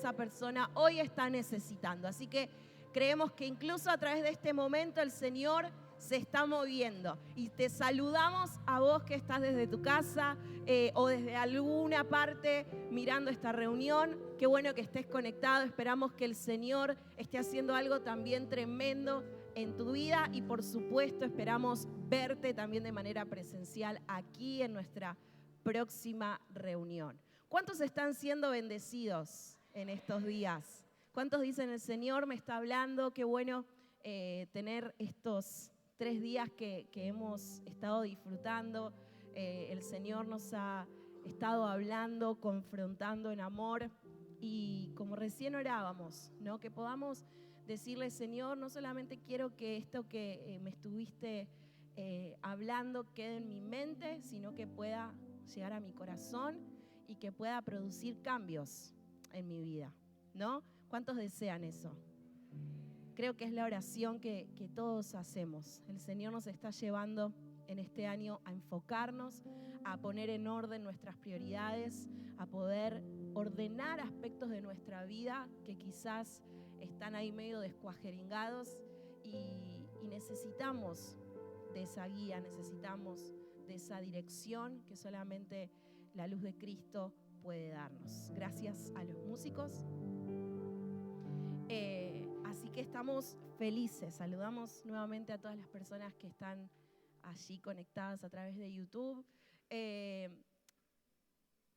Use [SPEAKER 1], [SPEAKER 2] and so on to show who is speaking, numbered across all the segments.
[SPEAKER 1] esa persona hoy está necesitando. Así que creemos que incluso a través de este momento el Señor se está moviendo. Y te saludamos a vos que estás desde tu casa o desde alguna parte mirando esta reunión. Qué bueno que estés conectado. Esperamos que el Señor esté haciendo algo también tremendo en tu vida y por supuesto esperamos verte también de manera presencial aquí en nuestra próxima reunión. ¿Cuántos están siendo bendecidos en estos días? ¿Cuántos dicen el Señor me está hablando? Qué bueno tener estos 3 días que hemos estado disfrutando. El Señor nos ha estado hablando, confrontando en amor y como recién orábamos, ¿no? Que podamos decirle, Señor, no solamente quiero que esto que me estuviste hablando quede en mi mente, sino que pueda llegar a mi corazón y que pueda producir cambios en mi vida, ¿no? ¿Cuántos desean eso? Creo que es la oración que todos hacemos. El Señor nos está llevando en este año a enfocarnos, a poner en orden nuestras prioridades, a poder ordenar aspectos de nuestra vida que quizás están ahí medio descuajeringados y necesitamos de esa guía, necesitamos de esa dirección que solamente la luz de Cristo puede darnos. Gracias a los músicos. Así que estamos felices. Saludamos nuevamente a todas las personas que están allí conectadas a través de YouTube.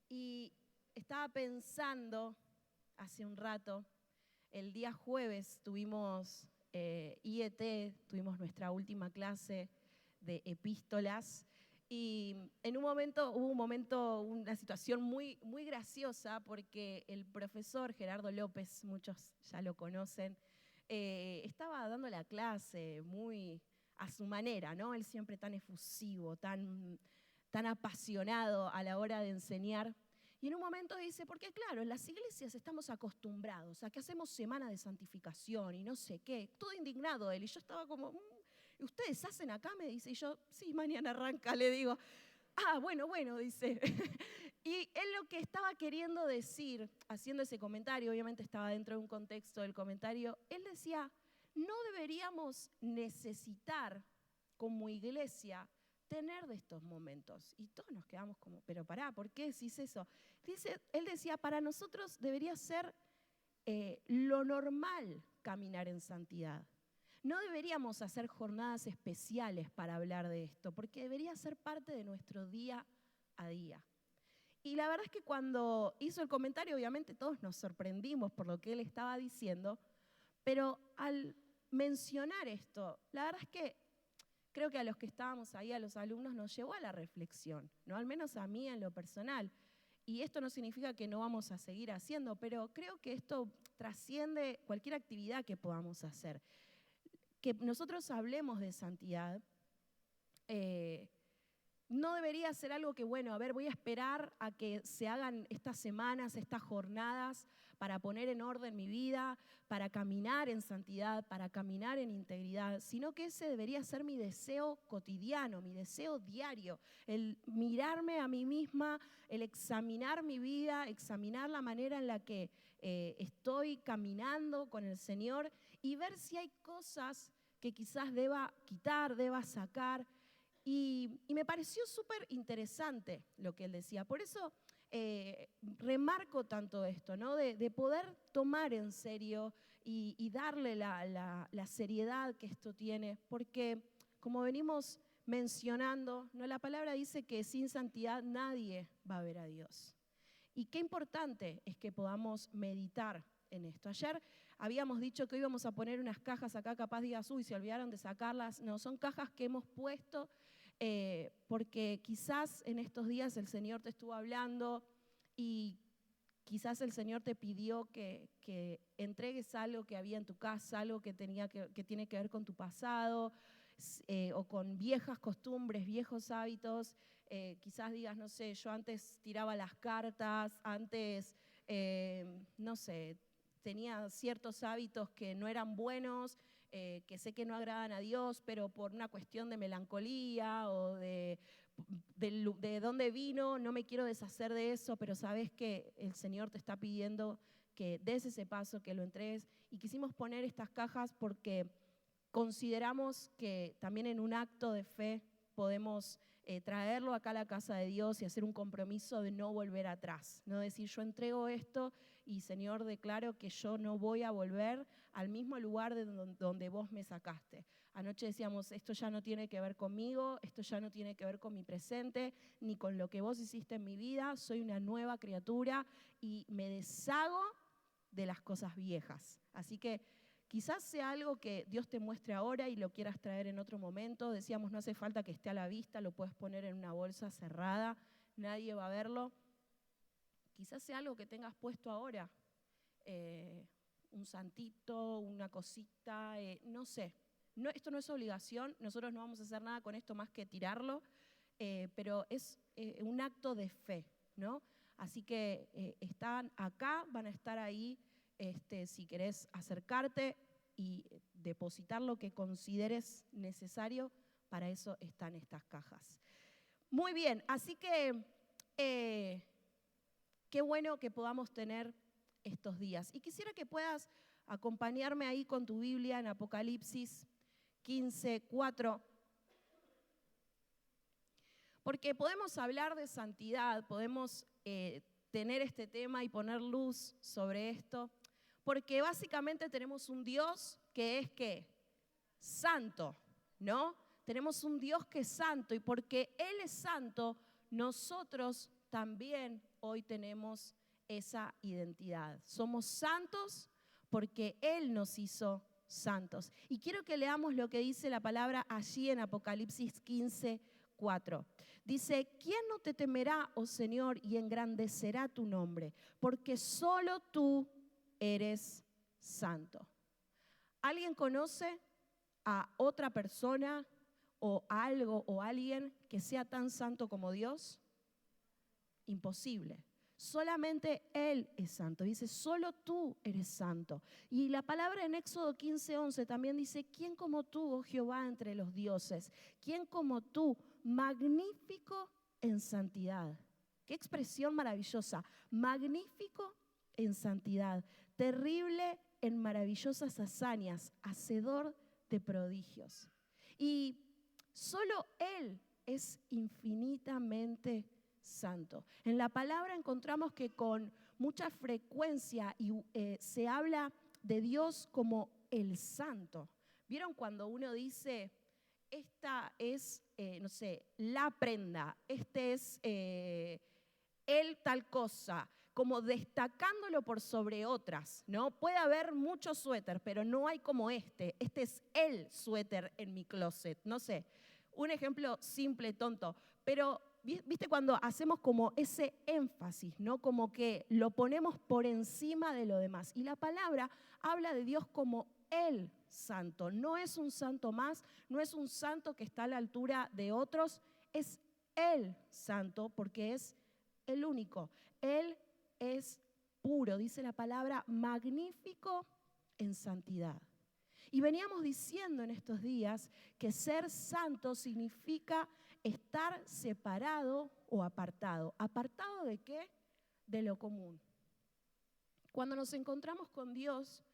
[SPEAKER 1] Y estaba pensando hace un rato, el día jueves tuvimos IET, tuvimos nuestra última clase de epístolas. Y hubo un momento, una situación muy, muy graciosa porque el profesor Gerardo López, muchos ya lo conocen, estaba dando la clase muy a su manera, ¿no? Él siempre tan efusivo, tan apasionado a la hora de enseñar. Y en un momento dice, porque claro, en las iglesias estamos acostumbrados a que hacemos semana de santificación y no sé qué, todo indignado él. Y yo estaba como, ¿ustedes hacen acá? Me dice, y yo, sí, mañana arranca, le digo. Bueno, dice. Y él lo que estaba queriendo decir, haciendo ese comentario, obviamente estaba dentro de un contexto del comentario, él decía, no deberíamos necesitar como iglesia tener de estos momentos. Y todos nos quedamos como, pero pará, ¿por qué decís eso? Él decía, para nosotros debería ser lo normal caminar en santidad. No deberíamos hacer jornadas especiales para hablar de esto, porque debería ser parte de nuestro día a día. Y la verdad es que cuando hizo el comentario, obviamente todos nos sorprendimos por lo que él estaba diciendo, pero al mencionar esto, la verdad es que creo que a los que estábamos ahí, a los alumnos, nos llevó a la reflexión, ¿no? Al menos a mí en lo personal. Y esto no significa que no vamos a seguir haciendo, pero creo que esto trasciende cualquier actividad que podamos hacer. Que nosotros hablemos de santidad no debería ser algo que, bueno, a ver, voy a esperar a que se hagan estas semanas, estas jornadas para poner en orden mi vida, para caminar en santidad, para caminar en integridad, sino que ese debería ser mi deseo cotidiano, mi deseo diario, el mirarme a mí misma, el examinar mi vida, examinar la manera en la que estoy caminando con el Señor y ver si hay cosas que quizás deba quitar, deba sacar. Y me pareció súper interesante lo que él decía. Por eso remarco tanto esto, ¿no? De poder tomar en serio y darle la seriedad que esto tiene. Porque, como venimos mencionando, ¿no? La palabra dice que sin santidad nadie va a ver a Dios. Y qué importante es que podamos meditar en esto. Ayer habíamos dicho que íbamos a poner unas cajas acá, capaz digas, uy, se olvidaron de sacarlas. No, son cajas que hemos puesto porque quizás en estos días el Señor te estuvo hablando y quizás el Señor te pidió que entregues algo que había en tu casa, algo que tiene que ver con tu pasado o con viejas costumbres, viejos hábitos. Quizás digas, no sé, yo antes tiraba las cartas, antes, no sé, tenía ciertos hábitos que no eran buenos, que sé que no agradan a Dios, pero por una cuestión de melancolía o de dónde vino, no me quiero deshacer de eso, pero sabes que el Señor te está pidiendo que des ese paso, que lo entregues. Y quisimos poner estas cajas porque consideramos que también en un acto de fe podemos traerlo acá a la casa de Dios y hacer un compromiso de no volver atrás. No decir, yo entrego esto y Señor, declaro que yo no voy a volver al mismo lugar de donde vos me sacaste. Anoche decíamos, esto ya no tiene que ver conmigo, esto ya no tiene que ver con mi presente, ni con lo que vos hiciste en mi vida. Soy una nueva criatura y me deshago de las cosas viejas. Así que quizás sea algo que Dios te muestre ahora y lo quieras traer en otro momento. Decíamos, no hace falta que esté a la vista, lo puedes poner en una bolsa cerrada, nadie va a verlo. Quizás sea algo que tengas puesto ahora, un santito, una cosita, no sé. No, esto no es obligación, nosotros no vamos a hacer nada con esto más que tirarlo, pero es un acto de fe, ¿no? Así que están acá, van a estar ahí, si querés acercarte y depositar lo que consideres necesario, para eso están estas cajas. Muy bien, así que qué bueno que podamos tener estos días. Y quisiera que puedas acompañarme ahí con tu Biblia en Apocalipsis 15:4. Porque podemos hablar de santidad, podemos tener este tema y poner luz sobre esto, porque básicamente tenemos un Dios que es ¿qué? Santo, ¿no? Tenemos un Dios que es santo y porque Él es santo, nosotros también hoy tenemos esa identidad. Somos santos porque Él nos hizo santos. Y quiero que leamos lo que dice la palabra allí en Apocalipsis 15:4. Dice, ¿quién no te temerá, oh Señor, y engrandecerá tu nombre? Porque solo tú eres santo. ¿Alguien conoce a otra persona o algo o alguien que sea tan santo como Dios? Imposible. Solamente Él es santo. Dice, solo tú eres santo. Y la palabra en Éxodo 15:11 también dice, ¿quién como tú, oh Jehová, entre los dioses? ¿Quién como tú, magnífico en santidad? Qué expresión maravillosa. Magnífico en santidad, terrible en maravillosas hazañas, hacedor de prodigios. Y solo Él es infinitamente santo. En la palabra encontramos que con mucha frecuencia se habla de Dios como el santo. ¿Vieron cuando uno dice, esta es, no sé, la prenda, este es el tal cosa, como destacándolo por sobre otras, ¿no? Puede haber muchos suéter, pero no hay como este es el suéter en mi closet, no sé, un ejemplo simple, tonto, pero ¿viste cuando hacemos como ese énfasis, ¿no? Como que lo ponemos por encima de lo demás? Y la palabra habla de Dios como el santo. No es un santo más, no es un santo que está a la altura de otros, es el santo porque es el único. Él es puro, dice la palabra, magnífico en santidad. Y veníamos diciendo en estos días que ser santo significa estar separado o apartado. ¿Apartado de qué? De lo común. Cuando nos encontramos con Dios,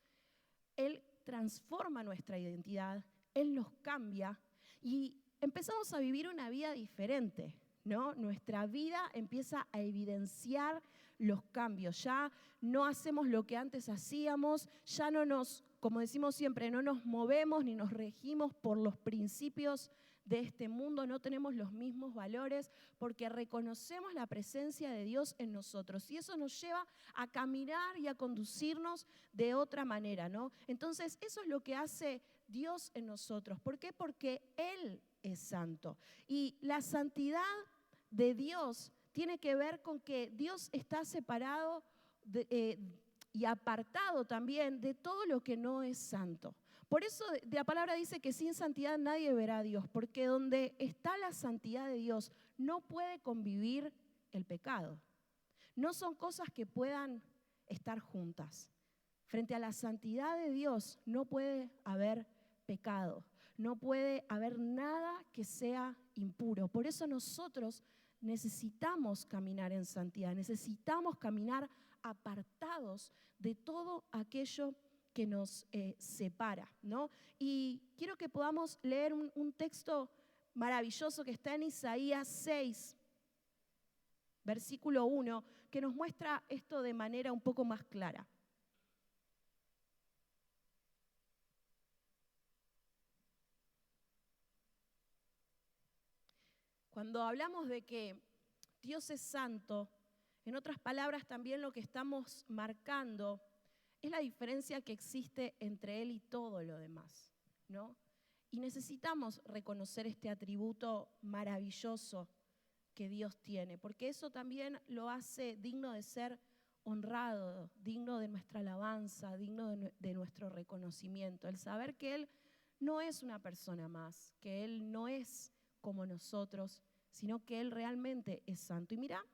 [SPEAKER 1] Él transforma nuestra identidad, Él nos cambia y empezamos a vivir una vida diferente, ¿no? Nuestra vida empieza a evidenciar los cambios. Ya no hacemos lo que antes hacíamos, ya no nos, como decimos siempre, no nos movemos ni nos regimos por los principios de este mundo, no tenemos los mismos valores porque reconocemos la presencia de Dios en nosotros y eso nos lleva a caminar y a conducirnos de otra manera, ¿no? Entonces eso es lo que hace Dios en nosotros. ¿Por qué? Porque Él es santo y la santidad de Dios tiene que ver con que Dios está separado y apartado también de todo lo que no es santo. Por eso la palabra dice que sin santidad nadie verá a Dios, porque donde está la santidad de Dios no puede convivir el pecado. No son cosas que puedan estar juntas. Frente a la santidad de Dios no puede haber pecado, no puede haber nada que sea impuro. Por eso nosotros necesitamos caminar en santidad, necesitamos caminar apartados de todo aquello que nos separa, ¿no? Y quiero que podamos leer un texto maravilloso que está en Isaías 6, versículo 1, que nos muestra esto de manera un poco más clara. Cuando hablamos de que Dios es santo, en otras palabras también lo que estamos marcando es la diferencia que existe entre Él y todo lo demás, ¿no? Y necesitamos reconocer este atributo maravilloso que Dios tiene, porque eso también lo hace digno de ser honrado, digno de nuestra alabanza, digno de nuestro reconocimiento. El saber que Él no es una persona más, que Él no es como nosotros, sino que Él realmente es santo. Y mira,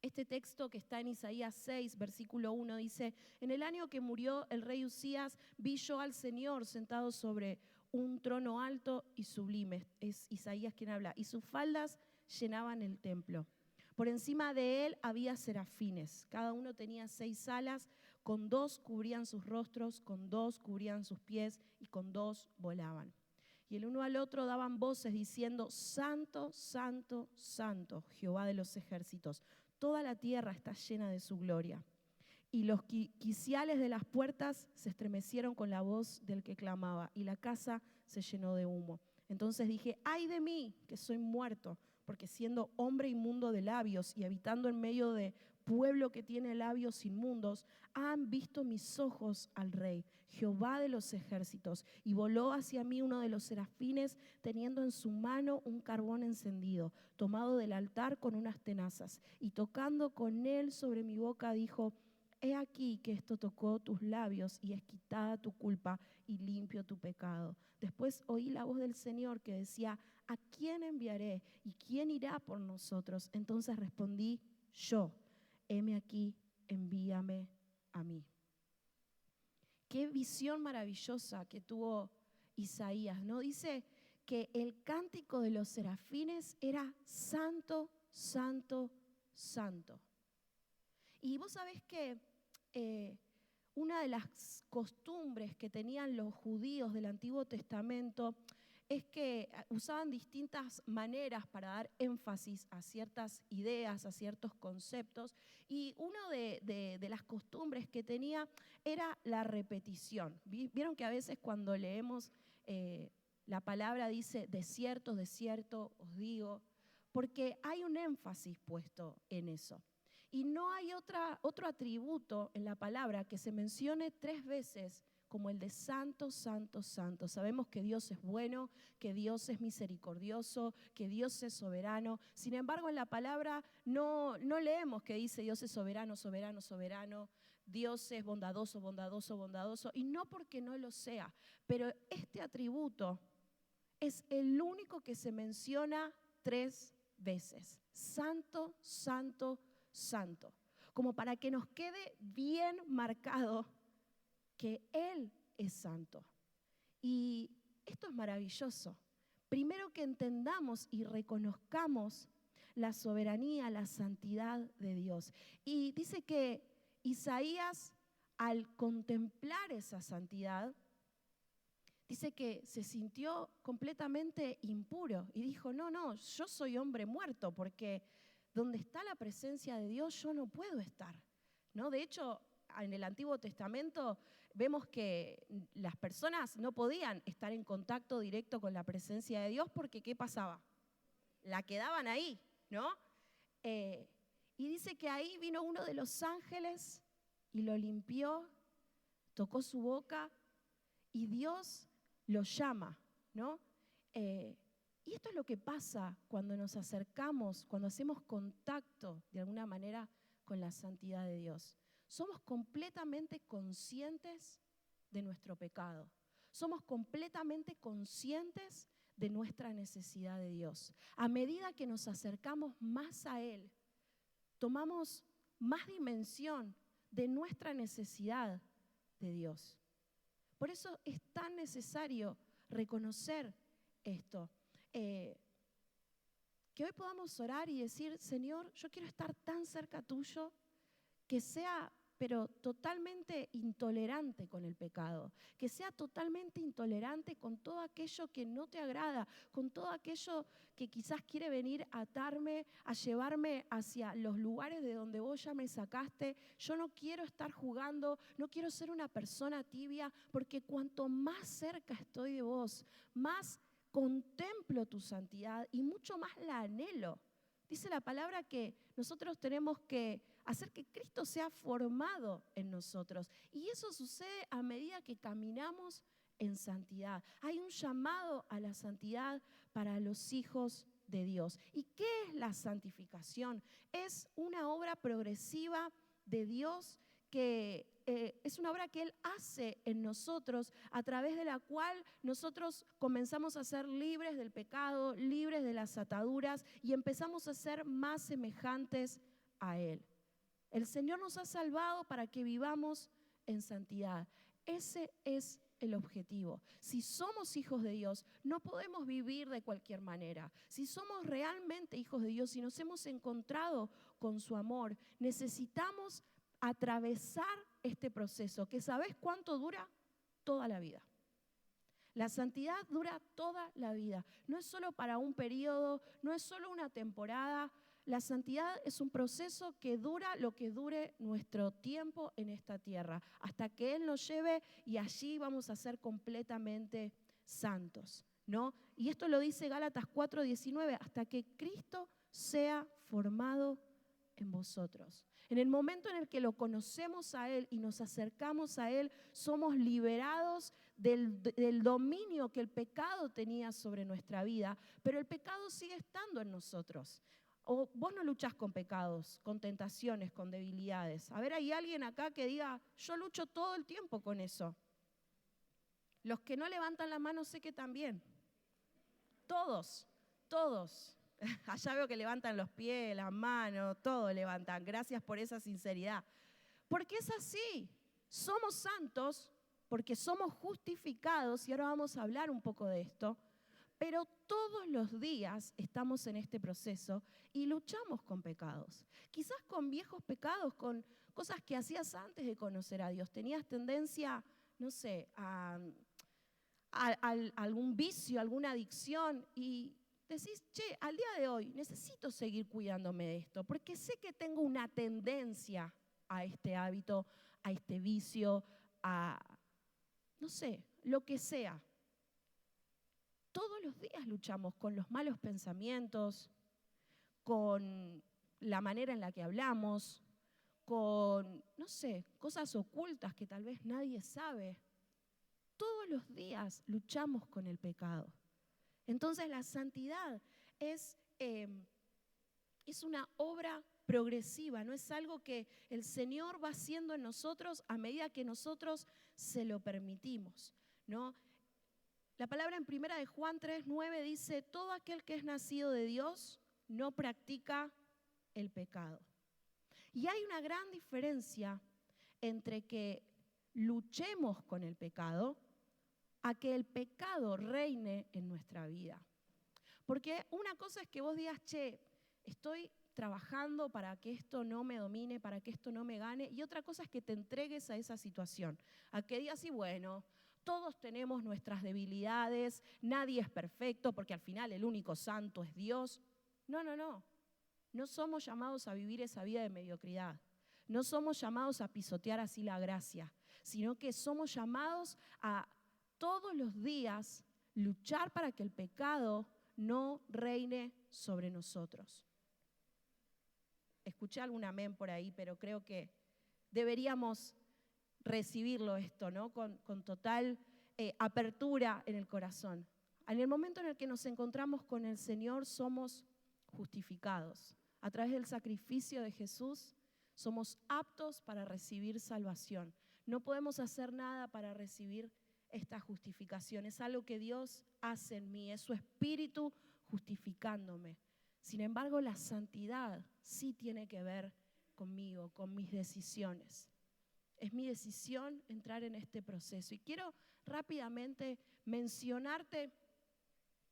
[SPEAKER 1] este texto que está en Isaías 6, versículo 1, dice: en el año que murió el rey Usías, vi yo al Señor sentado sobre un trono alto y sublime. Es Isaías quien habla. Y sus faldas llenaban el templo. Por encima de él había serafines. Cada uno tenía 6 alas. Con 2 cubrían sus rostros, con 2 cubrían sus pies y con 2 volaban. Y el uno al otro daban voces diciendo: Santo, Santo, Santo, Jehová de los ejércitos. Toda la tierra está llena de su gloria. Y los quiciales de las puertas se estremecieron con la voz del que clamaba, y la casa se llenó de humo. Entonces dije: ay de mí, que soy muerto, porque siendo hombre inmundo de labios y habitando en medio de pueblo que tiene labios inmundos, han visto mis ojos al Rey, Jehová de los ejércitos. Y voló hacia mí uno de los serafines, teniendo en su mano un carbón encendido, tomado del altar con unas tenazas. Y tocando con él sobre mi boca, dijo: he aquí que esto tocó tus labios y es quitada tu culpa y limpio tu pecado. Después oí la voz del Señor que decía: ¿a quién enviaré y quién irá por nosotros? Entonces respondí yo: heme aquí, envíame a mí. Qué visión maravillosa que tuvo Isaías, ¿no? Dice que el cántico de los serafines era santo, santo, santo. Y vos sabés que una de las costumbres que tenían los judíos del Antiguo Testamento es que usaban distintas maneras para dar énfasis a ciertas ideas, a ciertos conceptos, y una de las costumbres que tenía era la repetición. Vieron que a veces cuando leemos la palabra dice: de cierto, os digo, porque hay un énfasis puesto en eso. Y no hay otro atributo en la palabra que se mencione 3 veces como el de santo, santo, santo. Sabemos que Dios es bueno, que Dios es misericordioso, que Dios es soberano. Sin embargo, en la palabra no leemos que dice Dios es soberano, soberano, soberano. Dios es bondadoso, bondadoso, bondadoso. Y no porque no lo sea, pero este atributo es el único que se menciona 3 veces. Santo, santo, santo. Como para que nos quede bien marcado que Él es santo. Y esto es maravilloso. Primero que entendamos y reconozcamos la soberanía, la santidad de Dios. Y dice que Isaías, al contemplar esa santidad, dice que se sintió completamente impuro y dijo: no, yo soy hombre muerto, porque donde está la presencia de Dios yo no puedo estar, ¿no? De hecho, en el Antiguo Testamento vemos que las personas no podían estar en contacto directo con la presencia de Dios porque ¿qué pasaba? La quedaban ahí, ¿no? Y dice que ahí vino uno de los ángeles y lo limpió, tocó su boca y Dios lo llama, ¿no? Y esto es lo que pasa cuando nos acercamos, cuando hacemos contacto de alguna manera con la santidad de Dios. Somos completamente conscientes de nuestro pecado. Somos completamente conscientes de nuestra necesidad de Dios. A medida que nos acercamos más a Él, tomamos más dimensión de nuestra necesidad de Dios. Por eso es tan necesario reconocer esto. Que hoy podamos orar y decir: Señor, yo quiero estar tan cerca tuyo que sea pero totalmente intolerante con el pecado, que sea totalmente intolerante con todo aquello que no te agrada, con todo aquello que quizás quiere venir a atarme, a llevarme hacia los lugares de donde vos ya me sacaste. Yo no quiero estar jugando, no quiero ser una persona tibia, porque cuanto más cerca estoy de vos, más contemplo tu santidad y mucho más la anhelo. Dice la palabra que nosotros tenemos que hacer que Cristo sea formado en nosotros. Y eso sucede a medida que caminamos en santidad. Hay un llamado a la santidad para los hijos de Dios. ¿Y qué es la santificación? Es una obra progresiva de Dios que es una obra que Él hace en nosotros, a través de la cual nosotros comenzamos a ser libres del pecado, libres de las ataduras y empezamos a ser más semejantes a Él. El Señor nos ha salvado para que vivamos en santidad. Ese es el objetivo. Si somos hijos de Dios, no podemos vivir de cualquier manera. Si somos realmente hijos de Dios y nos hemos encontrado con su amor, necesitamos atravesar este proceso, que ¿sabés cuánto dura? Toda la vida. La santidad dura toda la vida. No es solo para un periodo, no es solo una temporada. La santidad es un proceso que dura lo que dure nuestro tiempo en esta tierra, hasta que Él nos lleve y allí vamos a ser completamente santos, ¿no? Y esto lo dice Gálatas 4:19, hasta que Cristo sea formado en vosotros. En el momento en el que lo conocemos a Él y nos acercamos a Él, somos liberados del dominio que el pecado tenía sobre nuestra vida, pero el pecado sigue estando en nosotros. O vos no luchás con pecados, con tentaciones, con debilidades. A ver, hay alguien acá que diga, yo lucho todo el tiempo con eso. Los que no levantan la mano sé que también. Todos. Allá veo que levantan los pies, las manos, todo levantan. Gracias por esa sinceridad. Porque es así. Somos santos porque somos justificados, y ahora vamos a hablar un poco de esto, pero todos los días estamos en este proceso y luchamos con pecados. Quizás con viejos pecados, con cosas que hacías antes de conocer a Dios. Tenías tendencia, no sé, a algún vicio, alguna adicción, y decís, che, al día de hoy necesito seguir cuidándome de esto, porque sé que tengo una tendencia a este hábito, a este vicio, a, no sé, lo que sea. Todos los días luchamos con los malos pensamientos, con la manera en la que hablamos, con, no sé, cosas ocultas que tal vez nadie sabe. Todos los días luchamos con el pecado. Entonces la santidad es una obra progresiva, no es algo que el Señor va haciendo en nosotros a medida que nosotros se lo permitimos, ¿no? La palabra en 1 de Juan 3:9 dice, todo aquel que es nacido de Dios no practica el pecado. Y hay una gran diferencia entre que luchemos con el pecado a que el pecado reine en nuestra vida. Porque una cosa es que vos digas, che, estoy trabajando para que esto no me domine, para que esto no me gane, y otra cosa es que te entregues a esa situación, a que digas, sí, bueno, todos tenemos nuestras debilidades, nadie es perfecto, porque al final el único santo es Dios. No somos llamados a vivir esa vida de mediocridad, no somos llamados a pisotear así la gracia, sino que somos llamados a todos los días luchar para que el pecado no reine sobre nosotros. Escuché algún amén por ahí, pero creo que deberíamos recibirlo esto, ¿no? Con total apertura en el corazón. En el momento en el que nos encontramos con el Señor, somos justificados. A través del sacrificio de Jesús, somos aptos para recibir salvación. No podemos hacer nada para recibir esta justificación. Es algo que Dios hace en mí, es su Espíritu justificándome. Sin embargo, la santidad sí tiene que ver conmigo, con mis decisiones. Es mi decisión entrar en este proceso. Y quiero rápidamente mencionarte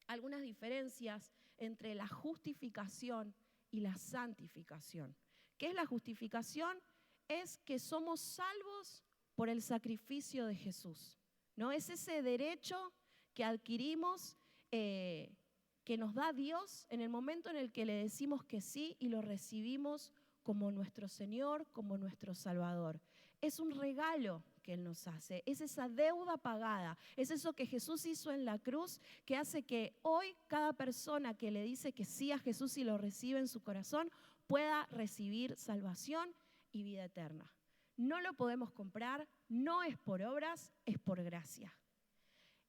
[SPEAKER 1] algunas diferencias entre la justificación y la santificación. ¿Qué es la justificación? es que somos salvos por el sacrificio de Jesús, ¿no? Es ese derecho que adquirimos, que nos da Dios en el momento en el que le decimos que sí y lo recibimos como nuestro Señor, como nuestro Salvador. Es un regalo que Él nos hace, es esa deuda pagada, es eso que Jesús hizo en la cruz, que hace que hoy cada persona que le dice que sí a Jesús y lo recibe en su corazón pueda recibir salvación y vida eterna. No lo podemos comprar, no es por obras, es por gracia.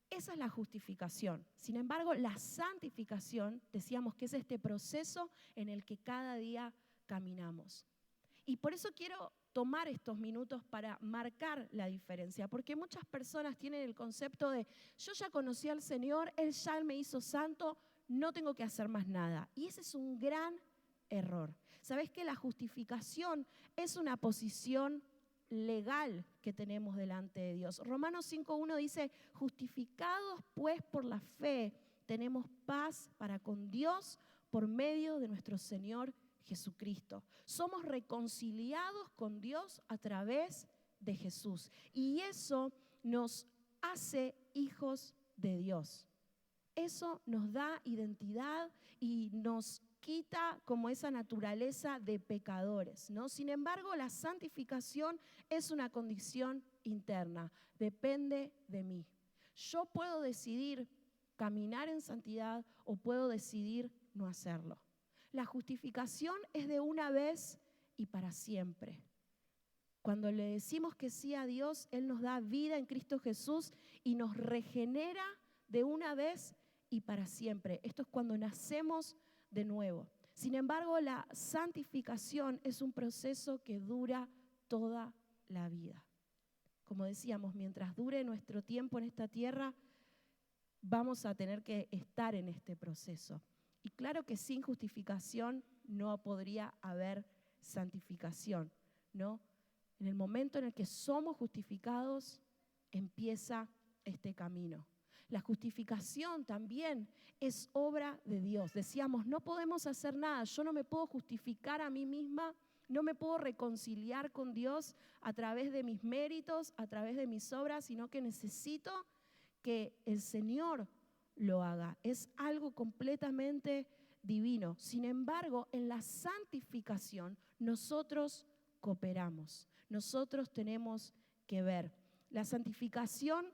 [SPEAKER 1] Esa es la justificación. Sin embargo, la santificación, decíamos que es este proceso en el que cada día caminamos. Y por eso quiero tomar estos minutos para marcar la diferencia, porque muchas personas tienen el concepto de yo ya conocí al Señor, Él ya me hizo santo, no tengo que hacer más nada. Y ese es un gran error. ¿Sabés que la justificación es una posición legal que tenemos delante de Dios? Romanos 5:1 dice, justificados pues por la fe, tenemos paz para con Dios por medio de nuestro Señor Jesucristo. Somos reconciliados con Dios a través de Jesús. Y eso nos hace hijos de Dios. Eso nos da identidad y nos quita como esa naturaleza de pecadores, ¿no? Sin embargo, la santificación es una condición interna, depende de mí. Yo puedo decidir caminar en santidad o puedo decidir no hacerlo. La justificación es de una vez y para siempre. Cuando le decimos que sí a Dios, Él nos da vida en Cristo Jesús y nos regenera de una vez y para siempre. Esto es cuando nacemos de nuevo. Sin embargo, la santificación es un proceso que dura toda la vida. Como decíamos, mientras dure nuestro tiempo en esta tierra, vamos a tener que estar en este proceso. Y claro que sin justificación no podría haber santificación, ¿no? En el momento en el que somos justificados, empieza este camino. La justificación también es obra de Dios. Decíamos, no podemos hacer nada. Yo no me puedo justificar a mí misma, no me puedo reconciliar con Dios a través de mis méritos, a través de mis obras, sino que necesito que el Señor lo haga. Es algo completamente divino. Sin embargo, en la santificación nosotros cooperamos. Nosotros tenemos que ver. La santificación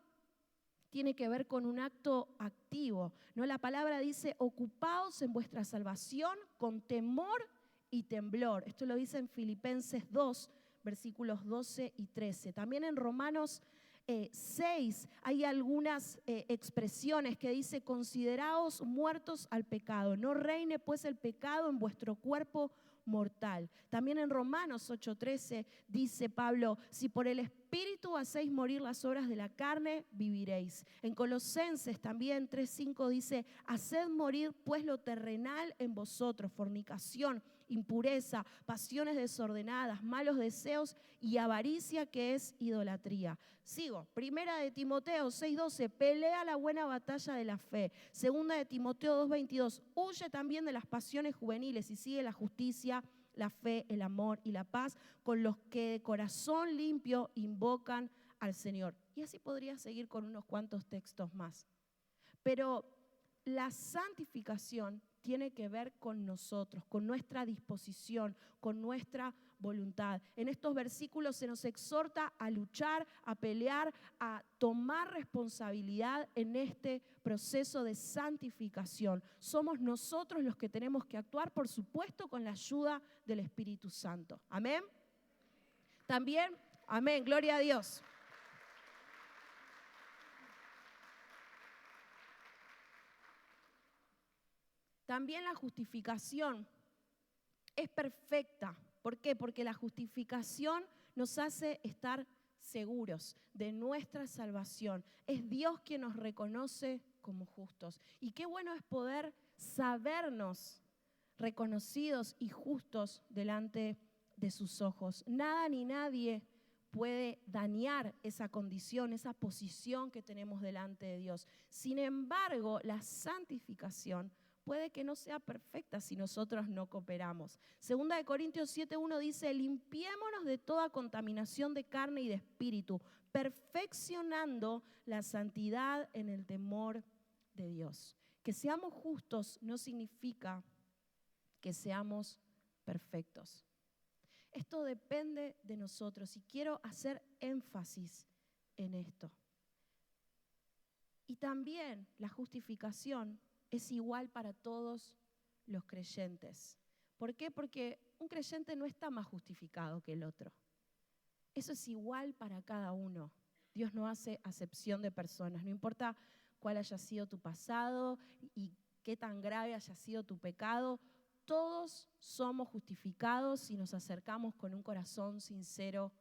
[SPEAKER 1] tiene que ver con un acto activo, ¿no? La palabra dice, ocupaos en vuestra salvación con temor y temblor. Esto lo dice en Filipenses 2, versículos 12 y 13. También en Romanos 6 hay algunas expresiones que dice, consideraos muertos al pecado, no reine pues el pecado en vuestro cuerpo mortal. También en Romanos 8:13 dice Pablo, si por el Espíritu hacéis morir las obras de la carne, viviréis. En Colosenses también 3:5 dice, haced morir pues lo terrenal en vosotros, fornicación, impureza, pasiones desordenadas, malos deseos y avaricia, que es idolatría. Sigo, Primera de Timoteo 6:12, pelea la buena batalla de la fe. Segunda de Timoteo 2:22, huye también de las pasiones juveniles y sigue la justicia, la fe, el amor y la paz con los que de corazón limpio invocan al Señor. Y así podría seguir con unos cuantos textos más. Pero la santificación tiene que ver con nosotros, con nuestra disposición, con nuestra voluntad. En estos versículos se nos exhorta a luchar, a pelear, a tomar responsabilidad en este proceso de santificación. Somos nosotros los que tenemos que actuar, por supuesto, con la ayuda del Espíritu Santo. ¿Amén? También, amén, gloria a Dios. También la justificación es perfecta. ¿Por qué? Porque la justificación nos hace estar seguros de nuestra salvación. Es Dios quien nos reconoce como justos. Y qué bueno es poder sabernos reconocidos y justos delante de sus ojos. Nada ni nadie puede dañar esa condición, esa posición que tenemos delante de Dios. Sin embargo, la santificación puede que no sea perfecta si nosotros no cooperamos. 2 Corintios 7:1 dice, limpiémonos de toda contaminación de carne y de espíritu, perfeccionando la santidad en el temor de Dios. Que seamos justos no significa que seamos perfectos. Esto depende de nosotros y quiero hacer énfasis en esto. Y también la justificación es igual para todos los creyentes. ¿Por qué? Porque un creyente no está más justificado que el otro. Eso es igual para cada uno. Dios no hace acepción de personas, no importa cuál haya sido tu pasado y qué tan grave haya sido tu pecado. Todos somos justificados si nos acercamos con un corazón sincero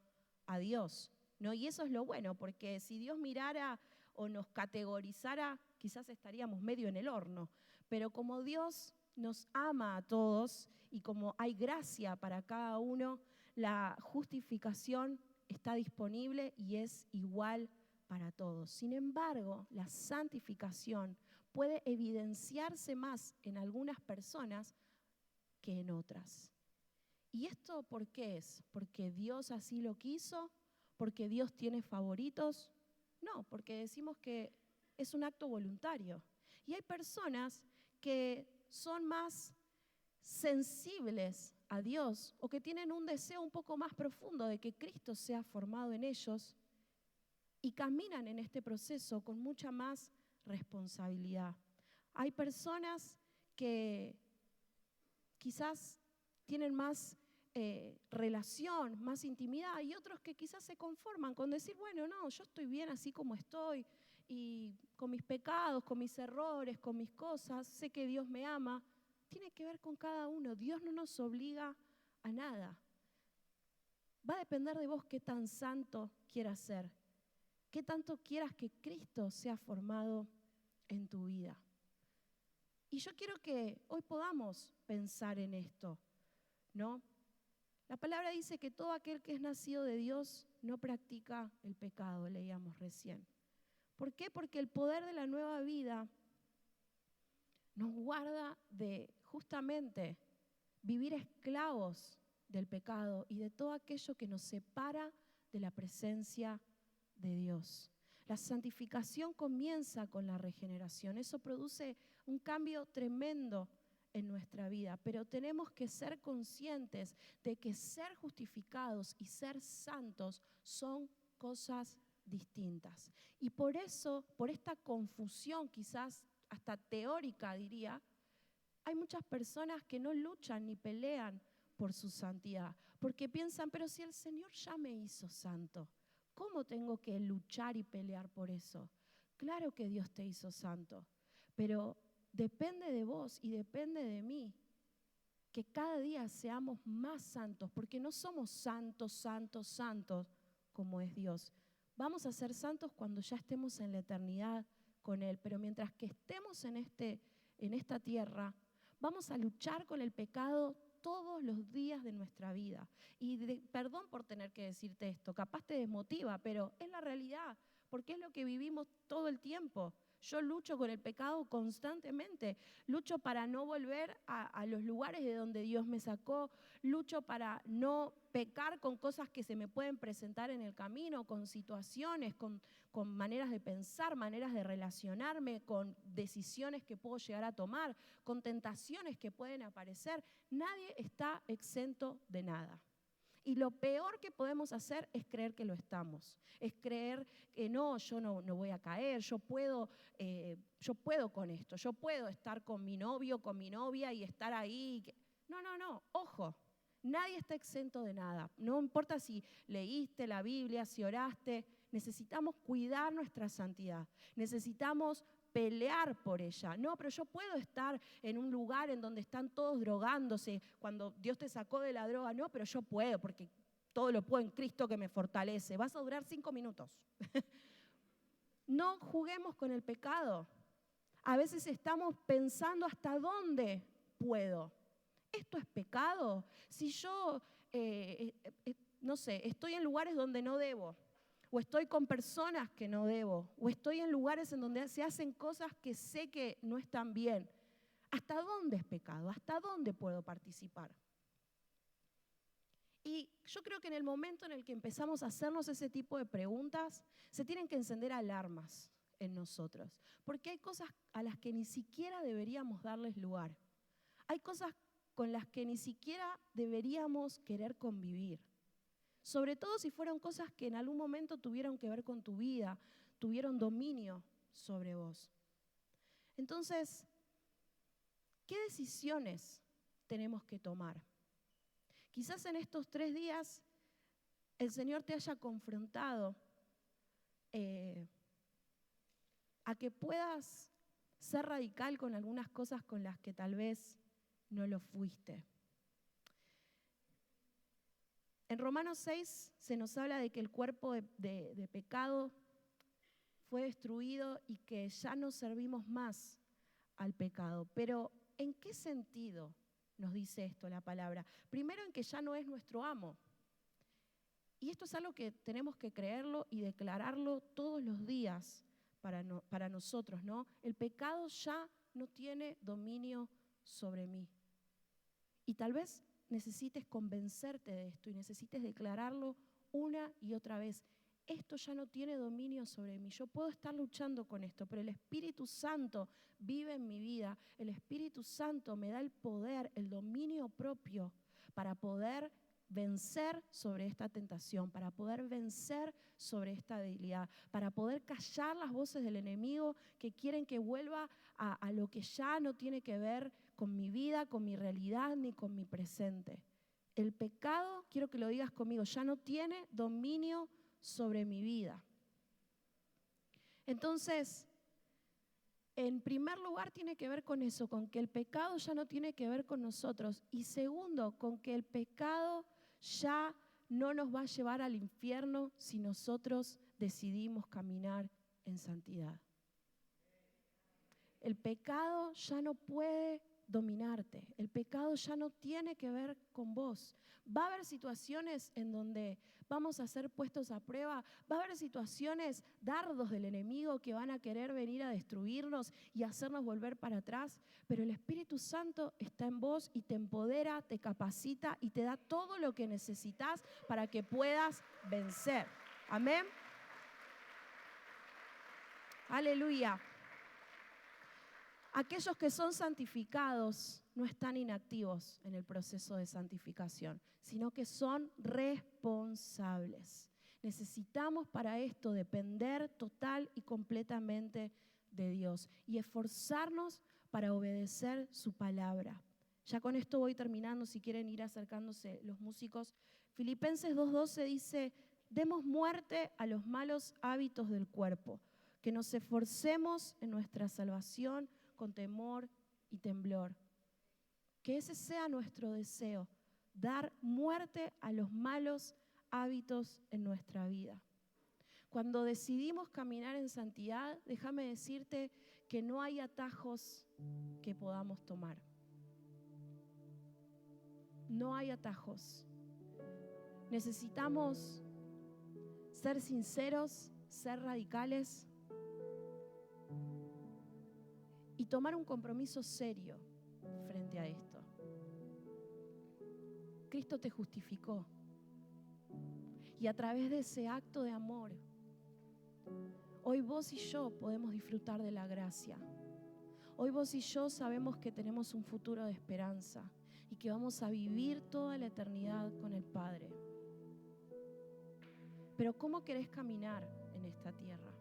[SPEAKER 1] a Dios, ¿no? Y eso es lo bueno, porque si Dios mirara o nos categorizara, quizás estaríamos medio en el horno. Pero como Dios nos ama a todos y como hay gracia para cada uno, la justificación está disponible y es igual para todos. Sin embargo, la santificación puede evidenciarse más en algunas personas que en otras. ¿Y esto por qué es? ¿Porque Dios así lo quiso? ¿Porque Dios tiene favoritos? No, porque decimos que es un acto voluntario. Y hay personas que son más sensibles a Dios o que tienen un deseo un poco más profundo de que Cristo sea formado en ellos y caminan en este proceso con mucha más responsabilidad. Hay personas que quizás tienen más relación, más intimidad, y otros que quizás se conforman con decir, bueno, no, yo estoy bien así como estoy, y con mis pecados, con mis errores, con mis cosas, sé que Dios me ama. Tiene que ver con cada uno. Dios no nos obliga a nada. Va a depender de vos qué tan santo quieras ser, qué tanto quieras que Cristo sea formado en tu vida. Y yo quiero que hoy podamos pensar en esto, ¿no? La palabra dice que todo aquel que es nacido de Dios no practica el pecado, leíamos recién. ¿Por qué? Porque el poder de la nueva vida nos guarda de justamente vivir esclavos del pecado y de todo aquello que nos separa de la presencia de Dios. La santificación comienza con la regeneración. Eso produce un cambio tremendo en nuestra vida, pero tenemos que ser conscientes de que ser justificados y ser santos son cosas distintas. Y por eso, por esta confusión quizás hasta teórica diría, hay muchas personas que no luchan ni pelean por su santidad, porque piensan, pero si el Señor ya me hizo santo, ¿cómo tengo que luchar y pelear por eso? Claro que Dios te hizo santo, pero depende de vos y depende de mí que cada día seamos más santos, porque no somos santos, santos, santos como es Dios. Vamos a ser santos cuando ya estemos en la eternidad con Él, pero mientras que estemos en esta tierra, vamos a luchar con el pecado todos los días de nuestra vida. Y perdón por tener que decirte esto, capaz te desmotiva, pero es la realidad, porque es lo que vivimos todo el tiempo. Yo lucho con el pecado constantemente, lucho para no volver a los lugares de donde Dios me sacó, lucho para no pecar con cosas que se me pueden presentar en el camino, con situaciones, con maneras de pensar, maneras de relacionarme, con decisiones que puedo llegar a tomar, con tentaciones que pueden aparecer. Nadie está exento de nada. Y lo peor que podemos hacer es creer que lo estamos, es creer que no, yo no voy a caer, yo puedo con esto, yo puedo estar con mi novio, con mi novia y estar ahí. No, ojo, nadie está exento de nada. No importa si leíste la Biblia, si oraste, necesitamos cuidar nuestra santidad, necesitamos pelear por ella. No, pero yo puedo estar en un lugar en donde están todos drogándose cuando Dios te sacó de la droga. No, pero yo puedo porque todo lo puedo en Cristo que me fortalece. Vas a durar 5 minutos. No juguemos con el pecado. A veces estamos pensando hasta dónde puedo. ¿Esto es pecado? Si yo, no sé, estoy en lugares donde no debo, o estoy con personas que no debo, o estoy en lugares en donde se hacen cosas que sé que no están bien. ¿Hasta dónde es pecado? ¿Hasta dónde puedo participar? Y yo creo que en el momento en el que empezamos a hacernos ese tipo de preguntas, se tienen que encender alarmas en nosotros. Porque hay cosas a las que ni siquiera deberíamos darles lugar. Hay cosas con las que ni siquiera deberíamos querer convivir. Sobre todo si fueron cosas que en algún momento tuvieron que ver con tu vida, tuvieron dominio sobre vos. Entonces, ¿qué decisiones tenemos que tomar? Quizás en estos 3 días el Señor te haya confrontado a que puedas ser radical con algunas cosas con las que tal vez no lo fuiste. En Romanos 6 se nos habla de que el cuerpo de pecado fue destruido y que ya no servimos más al pecado. Pero, ¿en qué sentido nos dice esto la palabra? Primero, en que ya no es nuestro amo. Y esto es algo que tenemos que creerlo y declararlo todos los días para nosotros, ¿no? El pecado ya no tiene dominio sobre mí. Y tal vez necesites convencerte de esto y necesites declararlo una y otra vez. Esto ya no tiene dominio sobre mí. Yo puedo estar luchando con esto, pero el Espíritu Santo vive en mi vida. El Espíritu Santo me da el poder, el dominio propio para poder vencer sobre esta tentación, para poder vencer sobre esta debilidad, para poder callar las voces del enemigo que quieren que vuelva a lo que ya no tiene que ver con mi vida, con mi realidad, ni con mi presente. El pecado, quiero que lo digas conmigo, ya no tiene dominio sobre mi vida. Entonces, en primer lugar tiene que ver con eso, con que el pecado ya no tiene que ver con nosotros. Y segundo, con que el pecado ya no nos va a llevar al infierno si nosotros decidimos caminar en santidad. El pecado ya no puede dominarte. El pecado ya no tiene que ver con vos. Va a haber situaciones en donde vamos a ser puestos a prueba. Va a haber situaciones, dardos del enemigo que van a querer venir a destruirnos y hacernos volver para atrás. Pero el Espíritu Santo está en vos y te empodera, te capacita y te da todo lo que necesitas para que puedas vencer. Amén. Aleluya. Aquellos que son santificados no están inactivos en el proceso de santificación, sino que son responsables. Necesitamos para esto depender total y completamente de Dios y esforzarnos para obedecer su palabra. Ya con esto voy terminando, si quieren ir acercándose los músicos. Filipenses 2:12 dice, demos muerte a los malos hábitos del cuerpo, que nos esforcemos en nuestra salvación con temor y temblor. Que ese sea nuestro deseo, dar muerte a los malos hábitos en nuestra vida. Cuando decidimos caminar en santidad, déjame decirte que no hay atajos que podamos tomar. No hay atajos. Necesitamos ser sinceros, ser radicales y tomar un compromiso serio frente a esto. Cristo te justificó y a través de ese acto de amor, hoy vos y yo podemos disfrutar de la gracia. Hoy vos y yo sabemos que tenemos un futuro de esperanza y que vamos a vivir toda la eternidad con el Padre. Pero ¿cómo querés caminar en esta tierra?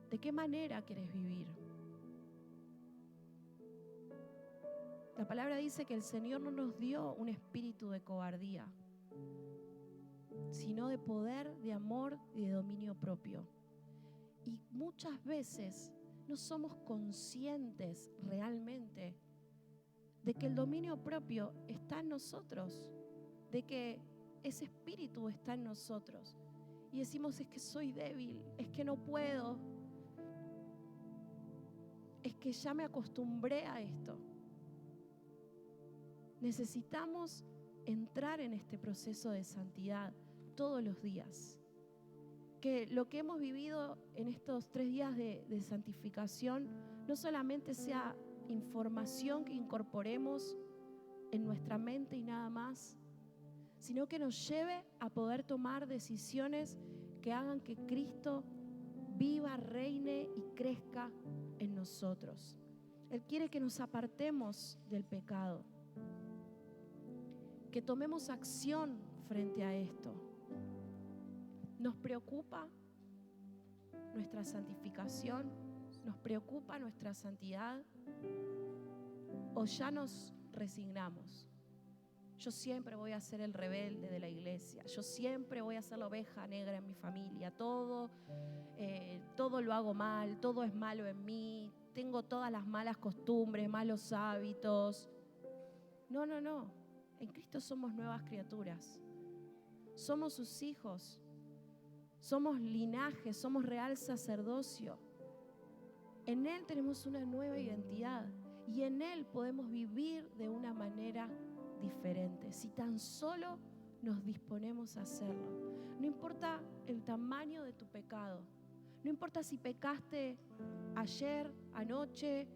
[SPEAKER 1] ¿De qué manera querés vivir? La palabra dice que el Señor no nos dio un espíritu de cobardía, sino de poder, de amor y de dominio propio. Y muchas veces no somos conscientes realmente de que el dominio propio está en nosotros, de que ese espíritu está en nosotros. Y decimos, es que soy débil, es que no puedo, es que ya me acostumbré a esto. Necesitamos entrar en este proceso de santidad todos los días. Que lo que hemos vivido en estos 3 días de santificación no solamente sea información que incorporemos en nuestra mente y nada más, sino que nos lleve a poder tomar decisiones que hagan que Cristo viva, reine y crezca en nosotros. Él quiere que nos apartemos del pecado, que tomemos acción frente a esto. Nos preocupa nuestra santificación, nos preocupa nuestra santidad, o ya nos resignamos. Yo siempre voy a ser el rebelde de la iglesia, yo siempre voy a ser la oveja negra en mi familia, todo lo hago mal, todo es malo en mí, tengo todas las malas costumbres, malos hábitos. No, en Cristo somos nuevas criaturas, somos sus hijos, somos linaje, somos real sacerdocio. En Él tenemos una nueva identidad y en Él podemos vivir de una manera diferente, si tan solo nos disponemos a hacerlo. No importa el tamaño de tu pecado, no importa si pecaste ayer, anoche,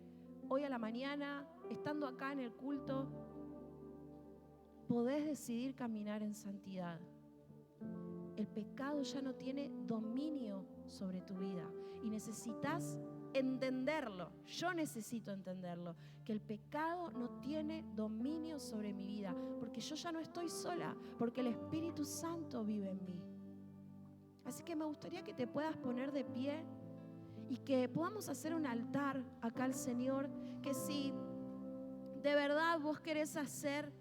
[SPEAKER 1] hoy a la mañana, estando acá en el culto, podés decidir caminar en santidad. El pecado ya no tiene dominio sobre tu vida y necesitas entenderlo. Yo necesito entenderlo, que el pecado no tiene dominio sobre mi vida, porque yo ya no estoy sola, porque el Espíritu Santo vive en mí. Así que me gustaría que te puedas poner de pie y que podamos hacer un altar acá al Señor, que si de verdad vos querés hacer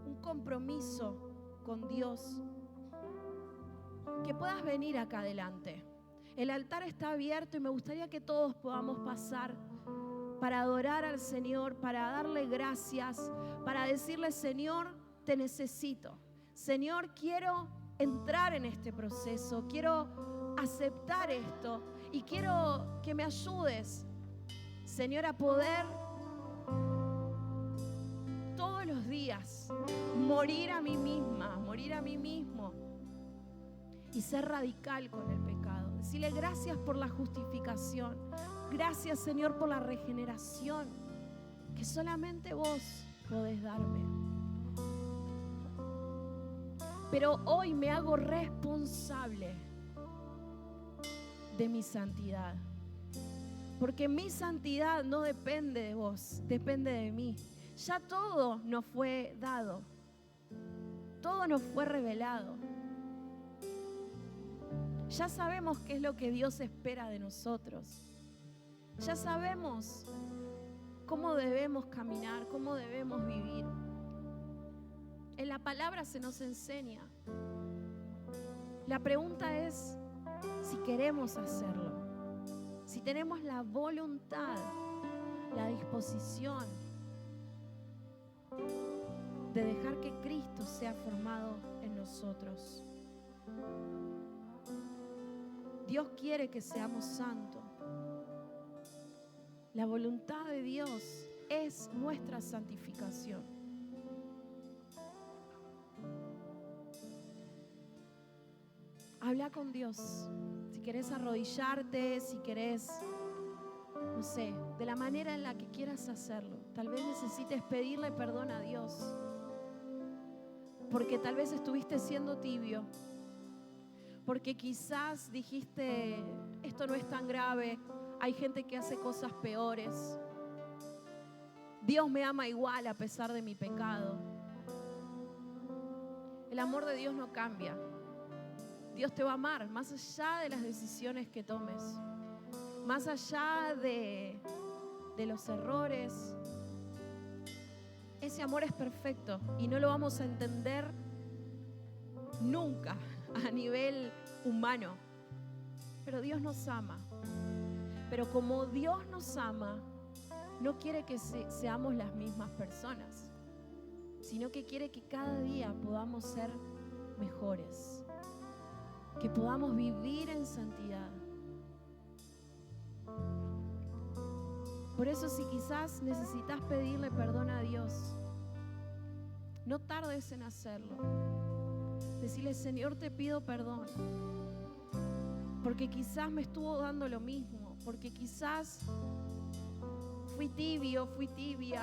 [SPEAKER 1] un compromiso con Dios, que puedas venir acá adelante. El altar está abierto y me gustaría que todos podamos pasar para adorar al Señor, para darle gracias, para decirle: Señor, te necesito. Señor, quiero entrar en este proceso, quiero aceptar esto y quiero que me ayudes, Señor, a poder todos los días morir a mí misma, morir a mí mismo y ser radical con el pecado. Decirle gracias por la justificación, gracias, Señor, por la regeneración que solamente vos podés darme. Pero hoy me hago responsable de mi santidad, porque mi santidad no depende de vos, depende de mí. Ya todo nos fue dado, todo nos fue revelado. Ya sabemos qué es lo que Dios espera de nosotros. Ya sabemos cómo debemos caminar, cómo debemos vivir. En la palabra se nos enseña. La pregunta es si queremos hacerlo, si tenemos la voluntad, la disposición de dejar que Cristo sea formado en nosotros. Dios quiere que seamos santos. La voluntad de Dios es nuestra santificación. Habla con Dios. Si querés arrodillarte, si querés, no sé, de la manera en la que quieras hacerlo. Tal vez necesites pedirle perdón a Dios, porque tal vez estuviste siendo tibio, porque quizás dijiste: esto no es tan grave, hay gente que hace cosas peores, Dios me ama igual a pesar de mi pecado. El amor de Dios no cambia. Dios te va a amar más allá de las decisiones que tomes, más allá de los errores. Ese amor es perfecto y no lo vamos a entender nunca a nivel humano. Pero Dios nos ama. Pero como Dios nos ama, no quiere que seamos las mismas personas, sino que quiere que cada día podamos ser mejores, que podamos vivir en santidad. Por eso, si quizás necesitas pedirle perdón a Dios, no tardes en hacerlo. Decirle: Señor, te pido perdón, porque quizás me estuvo dando lo mismo, porque quizás fui tibio, fui tibia,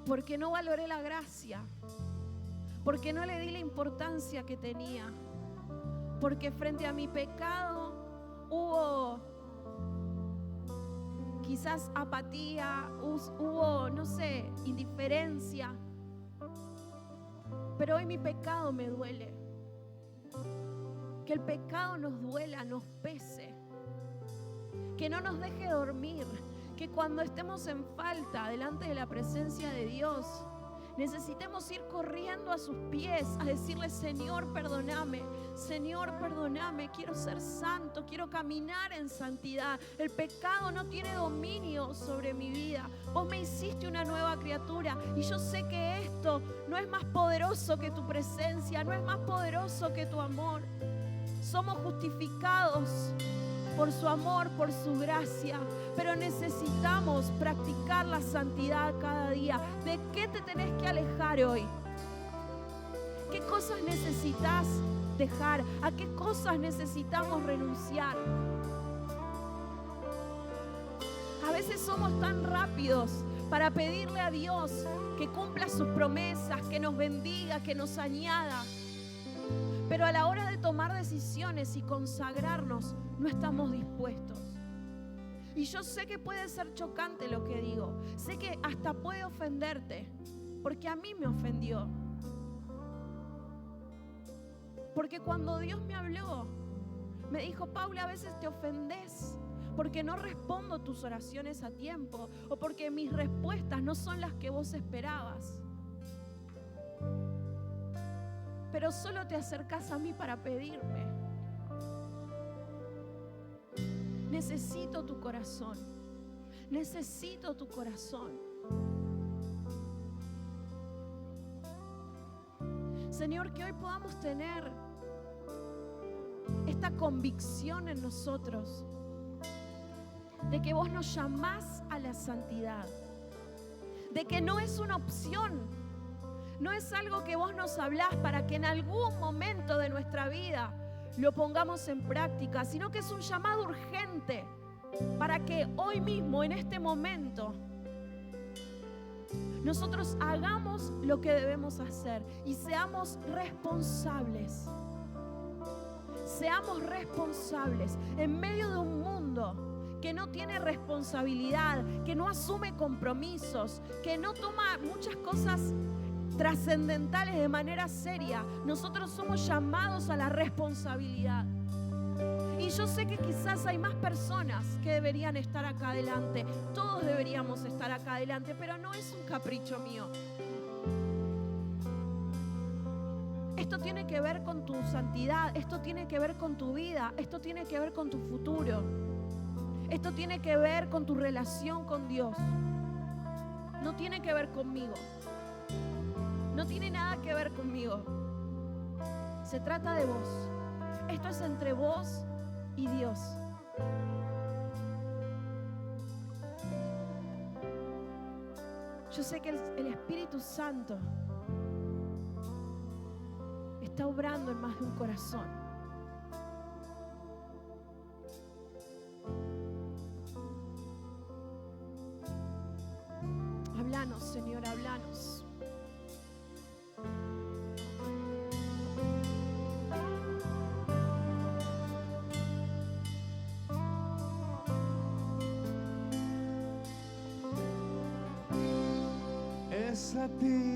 [SPEAKER 1] porque no valoré la gracia, porque no le di la importancia que tenía, porque frente a mi pecado hubo quizás apatía, hubo, no sé, indiferencia. Pero hoy mi pecado me duele. Que el pecado nos duela, nos pese. Que no nos deje dormir. Que cuando estemos en falta delante de la presencia de Dios, necesitemos ir corriendo a sus pies a decirle: Señor, perdóname, Señor, perdóname, quiero ser santo, quiero caminar en santidad. El pecado no tiene dominio sobre mi vida. Vos me hiciste una nueva criatura y yo sé que esto no es más poderoso que tu presencia, no es más poderoso que tu amor. Somos justificados por su amor, por su gracia, pero necesitamos practicar la santidad cada día. ¿De qué te tenés que alejar hoy? ¿Qué cosas necesitas dejar? ¿A qué cosas necesitamos renunciar? A veces somos tan rápidos para pedirle a Dios que cumpla sus promesas, que nos bendiga, que nos añada. Pero a la hora de tomar decisiones y consagrarnos, no estamos dispuestos. Y yo sé que puede ser chocante lo que digo. Sé que hasta puede ofenderte, porque a mí me ofendió. Porque cuando Dios me habló, me dijo: Paula, a veces te ofendés porque no respondo tus oraciones a tiempo, o porque mis respuestas no son las que vos esperabas. Pero solo te acercás a mí para pedirme. Necesito tu corazón. Necesito tu corazón. Señor, que hoy podamos tener esta convicción en nosotros de que vos nos llamás a la santidad, de que no es una opción. No es algo que vos nos hablás para que en algún momento de nuestra vida lo pongamos en práctica, sino que es un llamado urgente para que hoy mismo, en este momento, nosotros hagamos lo que debemos hacer y seamos responsables. Seamos responsables en medio de un mundo que no tiene responsabilidad, que no asume compromisos, que no toma muchas cosas trascendentales de manera seria. Nosotros somos llamados a la responsabilidad. Y yo sé que quizás hay más personas que deberían estar acá adelante. Todos deberíamos estar acá adelante, pero no es un capricho mío. Esto tiene que ver con tu santidad, esto tiene que ver con tu vida, esto tiene que ver con tu futuro. Esto tiene que ver con tu relación con Dios. No tiene que ver conmigo. No tiene nada que ver conmigo. Se trata de vos. Esto es entre vos y Dios. Yo sé que el Espíritu Santo está obrando en más de un corazón. Háblanos, Señor, háblanos.
[SPEAKER 2] Es a ti.